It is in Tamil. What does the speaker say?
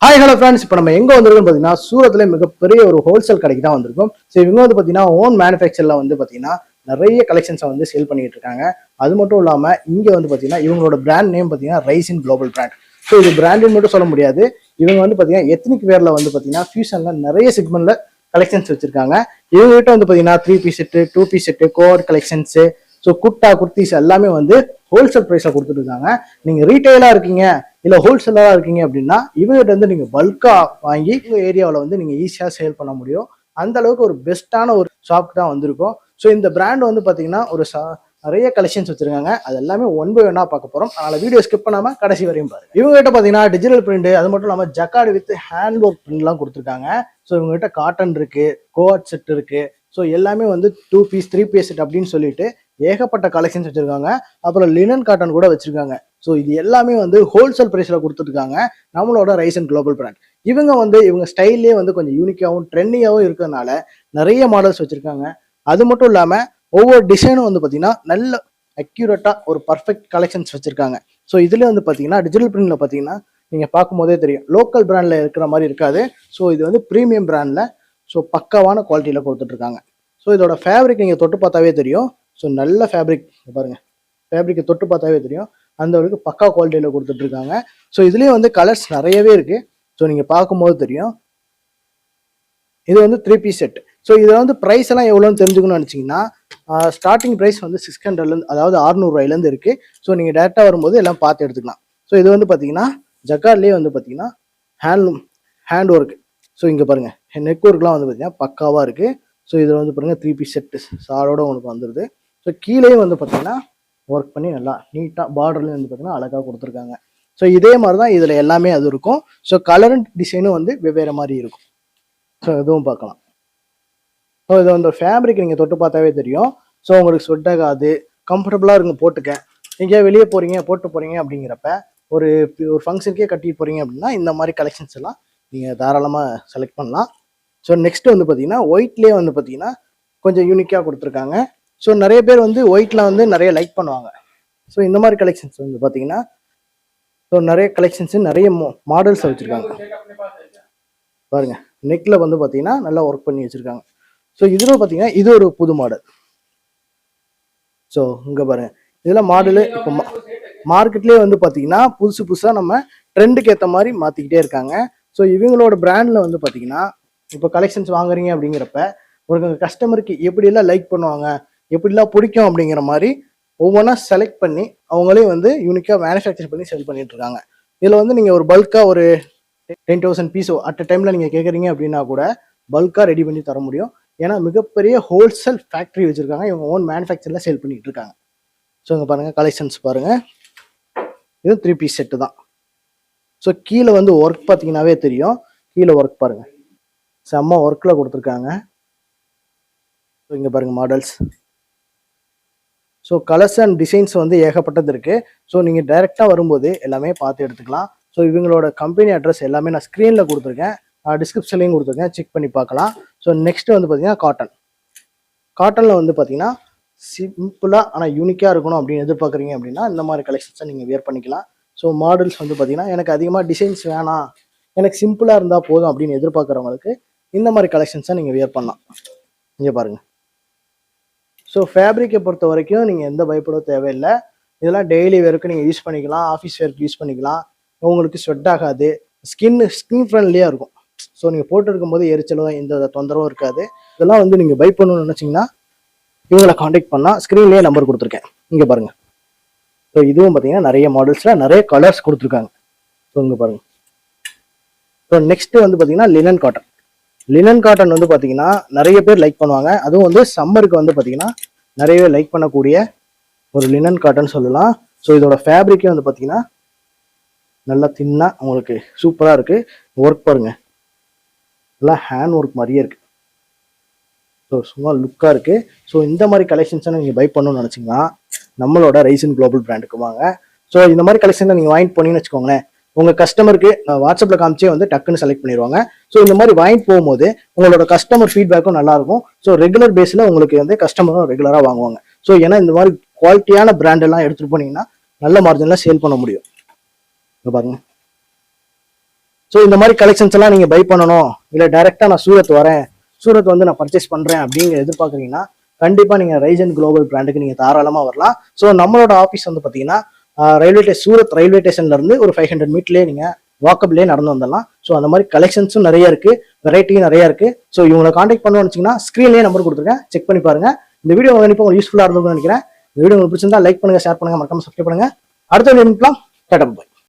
ஹாய் ஹலோ ஃப்ரெண்ட்ஸ், இப்போ நம்ம எங்கே வந்திருக்கோம் பார்த்தீங்கன்னா சூரத்தில் மிகப்பெரிய ஒரு ஹோல்சேல் கடைக்கு தான் வந்திருக்கும். ஸோ இவங்க வந்து பார்த்தீங்கன்னா ஓன் மேனுஃபேக்சரில் வந்து பார்த்தீங்கன்னா நிறைய கலெக்ஷன்ஸை வந்து சேல் பண்ணிட்டு இருக்காங்க. அது மட்டும் இல்லாமல் இங்கே வந்து பார்த்தீங்கன்னா இவங்களோட பிராண்ட் நேம் பார்த்தீங்கன்னா ரைசின் குளோபல் பிராண்ட். ஸோ இது பிராண்டுன்னு மட்டும் சொல்ல முடியாது. இவங்க வந்து பார்த்தீங்கன்னா எத்னிக் வேரில் வந்து பார்த்தீங்கன்னா ஃபியூஷனில் நிறைய செக்மெண்ட்டில் கலெக்ஷன்ஸ் வச்சிருக்காங்க. இவங்ககிட்ட வந்து பார்த்தீங்கன்னா 3 piece set, 2 piece set, coat collections, so kurta kurtis எல்லாமே வந்து ஹோல்சேல் ப்ரைஸில் கொடுத்துட்டு இருக்காங்க. நீங்கள் ரீட்டைலாக இருக்கீங்க இல்லை ஹோல்சேலராக இருக்கீங்க அப்படின்னா இவங்ககிட்ட வந்து நீங்கள் பல்காக வாங்கி உங்கள் ஏரியாவில் வந்து நீங்கள் ஈஸியாக சேல் பண்ண முடியும். அந்த அளவுக்கு ஒரு பெஸ்ட்டான ஒரு ஷாப் தான் வந்திருக்கும். ஸோ இந்த பிராண்ட் வந்து பார்த்தீங்கன்னா நிறைய கலெக்ஷன்ஸ் வச்சிருக்காங்க. அது எல்லாமே ஒன் பை ஒன்னா பார்க்க போகிறோம். அதனால வீடியோ ஸ்கிப் பண்ணாமல் கடைசி வரையும் பாருங்க. இவங்ககிட்ட பார்த்தீங்கன்னா டிஜிட்டல் பிரிண்ட், அது மட்டும் இல்லாமல் ஜக்கார்டு வித் ஹேண்ட் ஒர்க் பிரிண்ட்லாம் கொடுத்துருக்காங்க. ஸோ இவங்ககிட்ட காட்டன் இருக்கு, கோட் செட் இருக்கு. ஸோ எல்லாமே வந்து 2 பீஸ் 3 பீஸ் செட் அப்படின்னு சொல்லிட்டு ஏகப்பட்ட கலெக்ஷன்ஸ் வச்சிருக்காங்க. அப்புறம் லினன் காட்டன் கூட வச்சிருக்காங்க. ஸோ இது எல்லாமே வந்து ஹோல்சேல் ப்ரைஸில் கொடுத்துருக்காங்க நம்மளோட ரைசன் குளோபல் பிராண்ட். இவங்க ஸ்டைல்லே வந்து கொஞ்சம் யூனிக்காகவும் ட்ரெண்டியாகவும் இருக்கிறதுனால நிறைய மாடல்ஸ் வச்சிருக்காங்க. அது மட்டும் இல்லாமல் ஒவ்வொரு டிசைனும் வந்து பார்த்தீங்கன்னா நல்ல அக்யூரேட்டாக ஒரு பர்ஃபெக்ட் கலெக்ஷன்ஸ் வச்சிருக்காங்க. ஸோ இதுல வந்து பார்த்தீங்கன்னா டிஜிட்டல் பிரிண்ட்ல பார்த்தீங்கன்னா நீங்கள் பார்க்கும்போதே தெரியும் லோக்கல் பிராண்டில் இருக்கிற மாதிரி இருக்காது. ஸோ இது வந்து ப்ரீமியம் பிராண்டில் ஸோ பக்காவான குவாலிட்டியில் கொடுத்துட்ருக்காங்க. ஸோ இதோட ஃபேப்ரிக் நீங்கள் தொட்டு பார்த்தாவே தெரியும். ஸோ நல்ல ஃபேப்ரிக் பாருங்க, ஃபேப்ரிக்கை தொட்டு பார்த்தாவே தெரியும் அந்த அளவுக்கு பக்கா குவாலிட்டியில் கொடுத்துட்ருக்காங்க. ஸோ இதுலேயே வந்து கலர்ஸ் நிறையவே இருக்கு. ஸோ நீங்கள் பார்க்கும்போது தெரியும். இது வந்து 3 பீஸ் செட். ஸோ இதில் வந்து ப்ரைஸ் எல்லாம் எவ்வளோன்னு தெரிஞ்சுக்கணும்னு நினச்சிங்கன்னா ஸ்டார்டிங் ப்ரைஸ் வந்து 600 அதாவது 600 இருக்குது. ஸோ நீங்கள் டேரெக்டாக வரும்போது எல்லாம் பார்த்து எடுத்துக்கலாம். ஸோ இது வந்து பார்த்தீங்கன்னா ஜக்கார்ட்லேயே வந்து பார்த்தீங்கன்னா ஹேண்ட் ஒர்க். ஸோ இங்கே பாருங்கள் நெக் ஒர்க்லாம் வந்து பார்த்தீங்கன்னா பக்காவாக இருக்குது. ஸோ இதில் வந்து பாருங்கள் 3 பீஸ் செட்டு சாரோட உங்களுக்கு வந்துடுது. ஸோ கீழே வந்து பார்த்தீங்கன்னா ஒர்க் பண்ணி நல்லா நீட்டாக பார்டர்லேயும் வந்து பார்த்தீங்கன்னா அழகாக கொடுத்துருக்காங்க. ஸோ இதே மாதிரி தான் இதில் எல்லாமே அது இருக்கும். ஸோ கலர் அண்ட் டிசைனும் வந்து வெவ்வேறு மாதிரி இருக்கும். ஸோ இதுவும் பார்க்கலாம். ஸோ இது வந்து ஃபேப்ரிக் நீங்கள் தொட்டு பார்த்தாவே தெரியும். ஸோ உங்களுக்கு ஸ்வெட் ஆகாது, கம்ஃபர்டபுளாக இருக்கும் போட்டுக்க. எங்கேயா வெளியே போகிறீங்க போட்டு போகிறீங்க அப்படிங்கிறப்ப ஒரு ஃபங்க்ஷனுக்கே கட்டிட்டு போகிறீங்க அப்படின்னா இந்த மாதிரி கலெக்ஷன்ஸ் எல்லாம் நீங்கள் தாராளமாக செலக்ட் பண்ணலாம். ஸோ நெக்ஸ்ட் வந்து பார்த்தீங்கன்னா ஒயிட்லேயே வந்து பார்த்தீங்கன்னா கொஞ்சம் யூனிக்காக கொடுத்துருக்காங்க. ஸோ நிறைய பேர் வந்து ஒயிட்டில் வந்து நிறைய லைக் பண்ணுவாங்க. ஸோ இந்த மாதிரி கலெக்ஷன்ஸ் வந்து பார்த்தீங்கன்னா ஸோ நிறைய கலெக்ஷன்ஸு நிறைய மாடல்ஸ் வச்சுருக்காங்க. பாருங்க நெக்கில் வந்து பார்த்தீங்கன்னா நல்லா ஒர்க் பண்ணி வச்சுருக்காங்க. ஸோ இதில் பார்த்தீங்கன்னா இது ஒரு புது மாடல். ஸோ இங்கே பாருங்க இதெல்லாம் மாடலு இப்போ மார்க்கெட்லேயே வந்து பார்த்தீங்கன்னா புதுசாக நம்ம ட்ரெண்டுக்கு ஏற்ற மாதிரி மாற்றிக்கிட்டே இருக்காங்க. ஸோ இவங்களோட பிராண்டில் வந்து பார்த்தீங்கன்னா இப்போ கலெக்ஷன்ஸ் வாங்குறீங்க அப்படிங்கிறப்ப ஒரு கஸ்டமருக்கு எப்படியெல்லாம் லைக் பண்ணுவாங்க, எப்படிலாம் பிடிக்கும் அப்படிங்கிற மாதிரி ஒவ்வொன்றா செலக்ட் பண்ணி அவங்களே வந்து யூனிக்காக மேனுஃபேக்சர் பண்ணி செல் பண்ணிட்டு இருக்காங்க. இதில் வந்து நீங்கள் ஒரு பல்காக ஒரு 10,000 பீஸ் அட் அ டைமில் நீங்கள் கேட்குறீங்க அப்படின்னா கூட பல்காக ரெடி பண்ணி தர முடியும். ஏன்னா மிகப்பெரிய ஹோல்சேல் ஃபேக்ட்ரி வச்சுருக்காங்க. இவங்க ஓன் மேனுஃபேக்சரில் சேல் பண்ணிட்டு இருக்காங்க. ஸோ இங்கே பாருங்கள் கலெக்ஷன்ஸ் பாருங்கள். இது 3 பீஸ் செட்டு தான். ஸோ கீழே வந்து ஒர்க் பார்த்தீங்கன்னாவே தெரியும். கீழே ஒர்க் பாருங்கள் செம்ம ஒர்க்கில் கொடுத்துருக்காங்க. ஸோ இங்கே பாருங்கள் models. So colours and designs வந்து ஏகப்பட்டது இருக்குது. ஸோ நீங்கள் டைரெக்டாக வரும்போது எல்லாமே பார்த்து எடுத்துக்கலாம். ஸோ இவங்களோட கம்பெனி அட்ரஸ் எல்லாமே நான் ஸ்க்ரீனில் கொடுத்துருக்கேன், டிஸ்கிரிப்ஷன்லையும் கொடுத்துருக்கேன், செக் பண்ணி பார்க்கலாம். ஸோ நெக்ஸ்ட் வந்து பார்த்தீங்கன்னா காட்டனில் வந்து பார்த்தீங்கன்னா சிம்பிளாக ஆனால் யூனிக்காக இருக்கணும் அப்படின்னு எதிர்பார்க்குறீங்க அப்படின்னா இந்த மாதிரி கலெக்ஷன்ஸை நீங்கள் வியர் பண்ணிக்கலாம். ஸோ மாடல்ஸ் வந்து பார்த்தீங்கன்னா எனக்கு அதிகமாக டிசைன்ஸ் வேணாம், எனக்கு சிம்பிளாக இருந்தால் போதும் அப்படின்னு எதிர்பார்க்குறவங்களுக்கு இந்த மாதிரி கலெக்ஷன்ஸை நீங்கள் வியர் பண்ணலாம். இங்கே பாருங்கள். ஸோ ஃபேப்ரிக்கை பொறுத்த வரைக்கும் நீங்கள் எந்த பயப்பட தேவையில்லை. இதெல்லாம் டெய்லி வேருக்கு நீங்கள் யூஸ் பண்ணிக்கலாம், ஆஃபீஸ் வேருக்கு யூஸ் பண்ணிக்கலாம். உங்களுக்கு ஸ்வெட் ஆகாது, ஸ்கின் ஃப்ரெண்ட்லியாக இருக்கும். ஸோ நீங்கள் போட்டு இருக்கும்போது எரிச்சலோ எந்த தொந்தரவும் இருக்காது. இதெல்லாம் வந்து நீங்கள் பை பண்ணணும்னு நினச்சிங்கன்னா இவங்களை காண்டாக்ட் பண்ணால் ஸ்க்ரீன்லேயே நம்பர் கொடுத்துருக்கேன். இங்கே பாருங்கள். ஸோ இதுவும் பார்த்தீங்கன்னா நிறைய மாடல்ஸில் நிறைய கலர்ஸ் கொடுத்துருக்காங்க. ஸோ இங்கே பாருங்கள். ஸோ நெக்ஸ்ட் வந்து பார்த்தீங்கன்னா லினன் காட்டன் வந்து பார்த்தீங்கன்னா நிறைய பேர் லைக் பண்ணுவாங்க. அதுவும் வந்து சம்மருக்கு வந்து பார்த்தீங்கன்னா நிறையவே லைக் பண்ணக்கூடிய ஒரு லினன் காட்டன் சொல்லலாம். ஸோ இதோட ஃபேப்ரிக்கே வந்து பார்த்தீங்கன்னா நல்லா தின்னாக உங்களுக்கு சூப்பராக இருக்குது. ஒர்க் பாருங்கள் நல்லா ஹேண்ட் ஒர்க் மாதிரியே இருக்குது. ஸோ சும்மா லுக்காக இருக்குது. ஸோ இந்த மாதிரி கலெக்ஷன்ஸை நீங்கள் பை பண்ணணும்னு நினச்சிங்கன்னா நம்மளோட ரைசன் குளோபல் பிராண்டுக்கு வாங்க. ஸோ இந்த மாதிரி கலெக்ஷனை நீங்கள் வாங்கிட்டு போனீங்கன்னு வச்சுக்கோங்களேன், உங்கள் கஸ்டமருக்கு வாட்ஸ்அப்பில் காமிச்சே வந்து டக்குன்னு செலக்ட் பண்ணிடுவாங்க. ஸோ இந்த மாதிரி வாங்கிட்டு போகும்போது உங்களோட கஸ்டமர் ஃபீட்பேக்கும் நல்லாயிருக்கும். ஸோ ரெகுலர் பேஸில் உங்களுக்கு வந்து கஸ்டமரும் ரெகுலராக வாங்குவாங்க. ஸோ ஏன்னா இந்த மாதிரி குவாலிட்டியான பிராண்டெல்லாம் எடுத்துகிட்டு போனீங்கன்னா நல்ல மார்ஜினில் சேல் பண்ண முடியும். பாருங்க. ஸோ இந்த மாதிரி கலெக்ஷன்ஸ் எல்லாம் நீங்க பை பண்ணணும், இல்லை டைரக்டா நான் சூரத் வரேன், சூரத் வந்து நான் பர்ச்சேஸ் பண்றேன் அப்படிங்கிற எதிர்பார்க்குறீங்கன்னா கண்டிப்பா நீங்க ரைசன் குளோபல் பிராண்டுக்கு நீங்க தாராளமா வரலாம். ஸோ நம்மளோட ஆஃபீஸ் வந்து பாத்தீங்கன்னா சூரத் ரயில்வே ஸ்டேஷன்ல இருந்து ஒரு 500 மீட்டர்லயே நீங்க வாக்கப்லேயே நடந்து வந்துடலாம். ஸோ அந்த மாதிரி கலெக்ஷன்ஸும் நிறைய இருக்கு, வெரைட்டியும் நிறைய இருக்கு. ஸோ இவங்களை காண்டாக்ட் பண்ணணும்னு வச்சிங்கன்னா ஸ்க்ரீன்லேயே நம்பர் கொடுத்துருக்கேன், செக் பண்ணி பாருங்க. இந்த வீடியோ கண்டிப்பாக உங்களுக்கு யூஸ்ஃபுல்லாக இருந்திருக்கும்னு நினைக்கிறேன். இந்த வீடியோ உங்களுக்கு பிடிச்சிருந்தா லைக் பண்ணுங்க, ஷேர் பண்ணுங்க, மறக்காம சப்ஸ்கிரைப் பண்ணுங்க. அடுத்த வீடியோ டாடா பை.